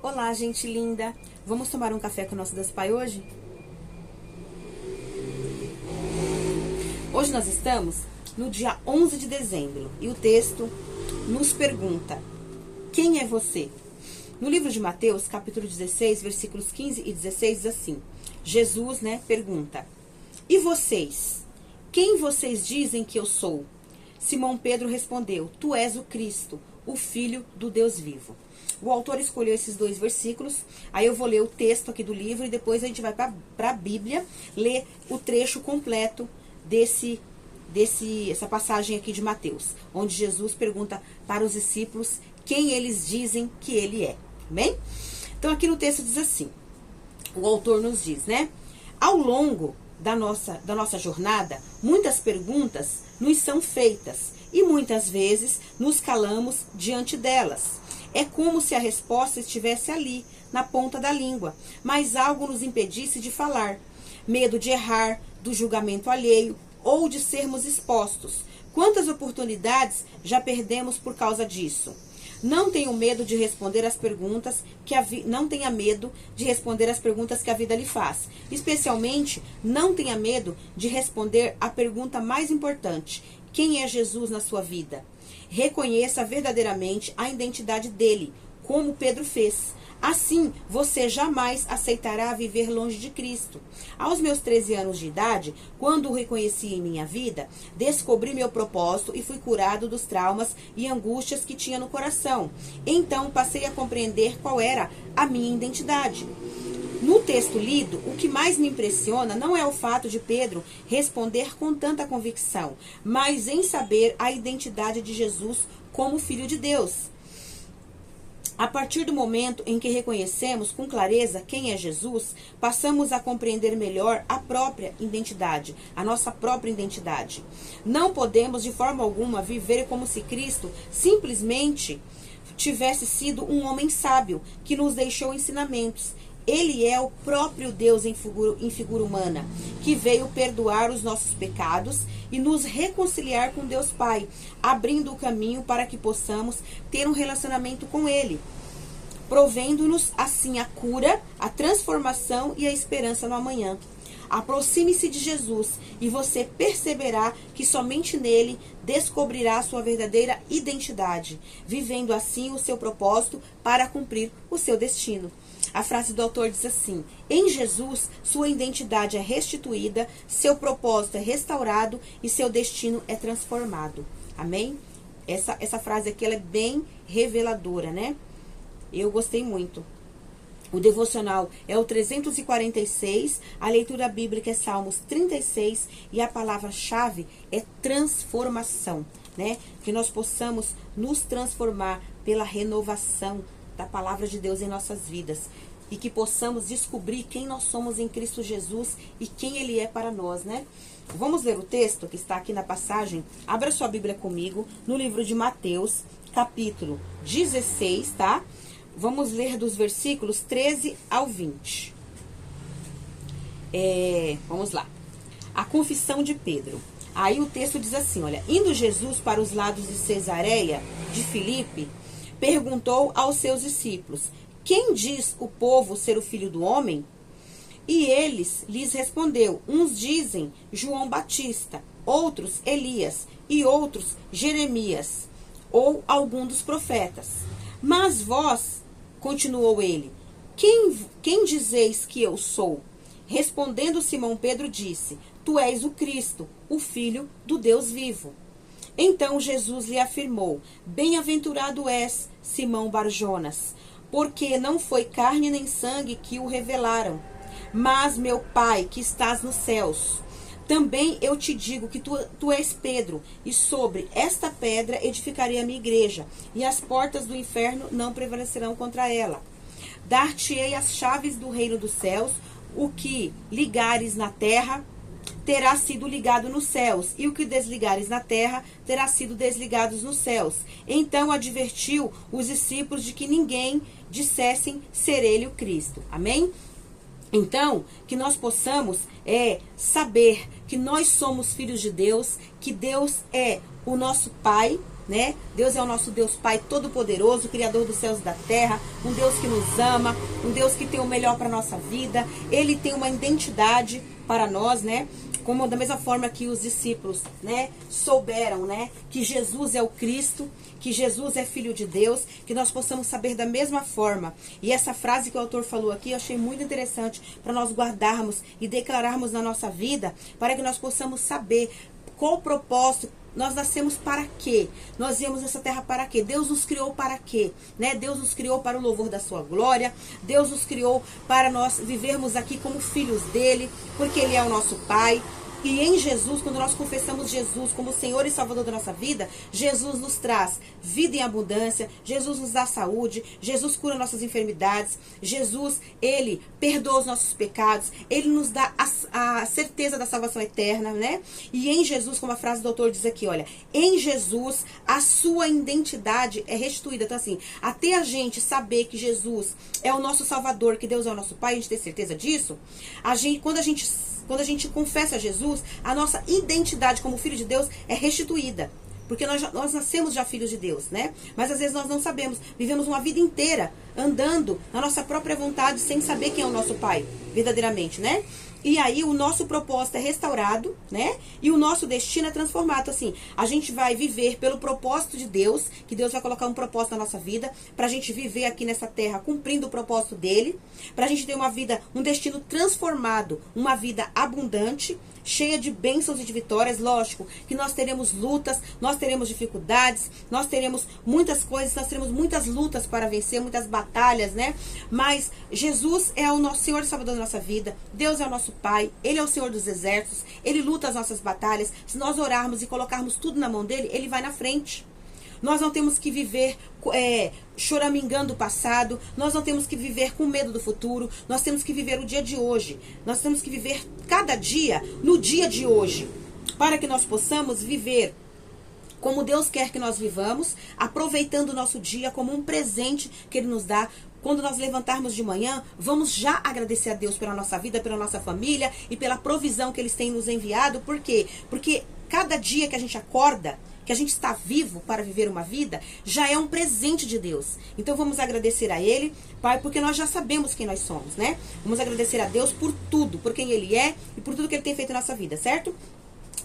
Olá, gente linda! Vamos tomar um café com o nosso Deus Pai hoje? Hoje nós estamos no dia 11 de dezembro e o texto nos pergunta: quem é você? No livro de Mateus, capítulo 16, versículos 15 e 16, diz assim: Jesus, pergunta: e vocês? Quem vocês dizem que eu sou? Simão Pedro respondeu: tu és o Cristo, o Filho do Deus vivo. O autor escolheu esses dois versículos, aí eu vou ler o texto aqui do livro e depois a gente vai para a Bíblia ler o trecho completo essa passagem aqui de Mateus, onde Jesus pergunta para os discípulos quem eles dizem que ele é. Bem? Então aqui no texto diz assim, o autor nos diz, ao longo da nossa jornada, muitas perguntas nos são feitas e muitas vezes nos calamos diante delas. É como se a resposta estivesse ali, na ponta da língua, mas algo nos impedisse de falar. Medo de errar, do julgamento alheio ou de sermos expostos. Quantas oportunidades já perdemos por causa disso? Não tenha medo de responder as perguntas não tenha medo de responder as perguntas que a vida lhe faz. Especialmente, não tenha medo de responder a pergunta mais importante: quem é Jesus na sua vida? Reconheça verdadeiramente a identidade dele, como Pedro fez. Assim, você jamais aceitará viver longe de Cristo. Aos meus 13 anos de idade, quando o reconheci em minha vida, descobri meu propósito e fui curado dos traumas e angústias que tinha no coração. Então, passei a compreender qual era a minha identidade. No texto lido, o que mais me impressiona não é o fato de Pedro responder com tanta convicção, mas em saber a identidade de Jesus como Filho de Deus. A partir do momento em que reconhecemos com clareza quem é Jesus, passamos a compreender melhor a própria identidade, a nossa própria identidade. Não podemos de forma alguma viver como se Cristo simplesmente tivesse sido um homem sábio que nos deixou ensinamentos. Ele é o próprio Deus em figura humana, que veio perdoar os nossos pecados e nos reconciliar com Deus Pai, abrindo o caminho para que possamos ter um relacionamento com Ele, provendo-nos assim a cura, a transformação e a esperança no amanhã. Aproxime-se de Jesus e você perceberá que somente nele descobrirá sua verdadeira identidade, vivendo assim o seu propósito para cumprir o seu destino. A frase do autor diz assim: em Jesus, sua identidade é restituída, seu propósito é restaurado e seu destino é transformado. Amém? Essa frase aqui ela é bem reveladora, Eu gostei muito. O devocional é o 346, a leitura bíblica é Salmos 36 e a palavra-chave é transformação, Que nós possamos nos transformar pela renovação da palavra de Deus em nossas vidas e que possamos descobrir quem nós somos em Cristo Jesus e quem Ele é para nós, Vamos ler o texto que está aqui na passagem. Abra sua Bíblia comigo no livro de Mateus, capítulo 16, tá? Vamos ler dos versículos 13 ao 20. Vamos lá. A confissão de Pedro. Aí o texto diz assim, olha: indo Jesus para os lados de Cesareia de Filipe, perguntou aos seus discípulos: quem diz o povo ser o Filho do Homem? E eles lhes respondeu: uns dizem João Batista, outros Elias e outros Jeremias ou algum dos profetas. Mas vós, continuou ele, quem dizeis que eu sou? Respondendo Simão Pedro disse: tu és o Cristo, o Filho do Deus vivo. Então Jesus lhe afirmou: bem-aventurado és, Simão Barjonas, porque não foi carne nem sangue que o revelaram, mas meu Pai que estás nos céus. Também eu te digo que tu és Pedro, e sobre esta pedra edificarei a minha igreja, e as portas do inferno não prevalecerão contra ela. Dar-te-ei as chaves do reino dos céus, o que ligares na terra terá sido ligado nos céus, e o que desligares na terra terá sido desligado nos céus. Então advertiu os discípulos de que ninguém dissessem ser ele o Cristo. Amém? Então, que nós possamos saber que nós somos filhos de Deus, que Deus é o nosso Pai, né? Deus é o nosso Deus Pai Todo-Poderoso, Criador dos céus e da terra, um Deus que nos ama, um Deus que tem o melhor para a nossa vida. Ele tem uma identidade para nós, né? Como da mesma forma que os discípulos, né, souberam, né, que Jesus é o Cristo, que Jesus é Filho de Deus, que nós possamos saber da mesma forma. E essa frase que o autor falou aqui, eu achei muito interessante para nós guardarmos e declararmos na nossa vida, para que nós possamos saber qual o propósito. Nós nascemos para quê? Nós viemos nessa terra para quê? Deus nos criou para quê? Né? Deus nos criou para o louvor da sua glória. Deus nos criou para nós vivermos aqui como filhos dele, porque ele é o nosso Pai. E em Jesus, quando nós confessamos Jesus como Senhor e Salvador da nossa vida, Jesus nos traz vida em abundância, Jesus nos dá saúde, Jesus cura nossas enfermidades, Jesus, ele perdoa os nossos pecados, ele nos dá a certeza da salvação eterna, né? E em Jesus, como a frase do autor diz aqui, olha, em Jesus a sua identidade é restituída. Então assim, até a gente saber que Jesus é o nosso Salvador, que Deus é o nosso Pai, a gente ter certeza disso, quando a gente confessa Jesus, a nossa identidade como filho de Deus é restituída. Porque nós nascemos já filhos de Deus, né? Mas às vezes nós não sabemos. Vivemos uma vida inteira andando na nossa própria vontade, sem saber quem é o nosso Pai, verdadeiramente, né? E aí o nosso propósito é restaurado, né? E o nosso destino é transformado. Assim, a gente vai viver pelo propósito de Deus, que Deus vai colocar um propósito na nossa vida, pra gente viver aqui nessa terra cumprindo o propósito dele, pra gente ter uma vida, um destino transformado, uma vida abundante, cheia de bênçãos e de vitórias. Lógico que nós teremos lutas, nós teremos dificuldades, nós teremos muitas coisas, nós teremos muitas lutas para vencer, muitas batalhas, né? Mas Jesus é o nosso Senhor e Salvador da nossa vida, Deus é o nosso Pai, ele é o Senhor dos exércitos, ele luta as nossas batalhas. Se nós orarmos e colocarmos tudo na mão dele, ele vai na frente. Nós não temos que viver choramingando o passado, nós não temos que viver com medo do futuro, nós temos que viver o dia de hoje, nós temos que viver cada dia no dia de hoje, para que nós possamos viver como Deus quer que nós vivamos, aproveitando o nosso dia como um presente que ele nos dá. Quando nós levantarmos de manhã, vamos já agradecer a Deus pela nossa vida, pela nossa família e pela provisão que eles têm nos enviado. Por quê? Porque cada dia que a gente acorda, que a gente está vivo para viver uma vida, já é um presente de Deus. Então vamos agradecer a Ele, Pai, porque nós já sabemos quem nós somos, né? Vamos agradecer a Deus por tudo, por quem Ele é e por tudo que Ele tem feito na nossa vida, certo?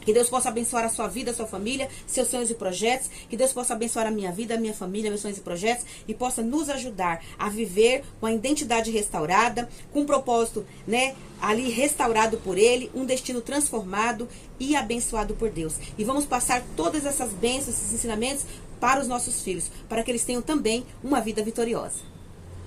Que Deus possa abençoar a sua vida, a sua família, seus sonhos e projetos. Que Deus possa abençoar a minha vida, a minha família, meus sonhos e projetos. E possa nos ajudar a viver com a identidade restaurada, com um propósito, né, ali restaurado por Ele, um destino transformado e abençoado por Deus. E vamos passar todas essas bênçãos, esses ensinamentos para os nossos filhos, para que eles tenham também uma vida vitoriosa.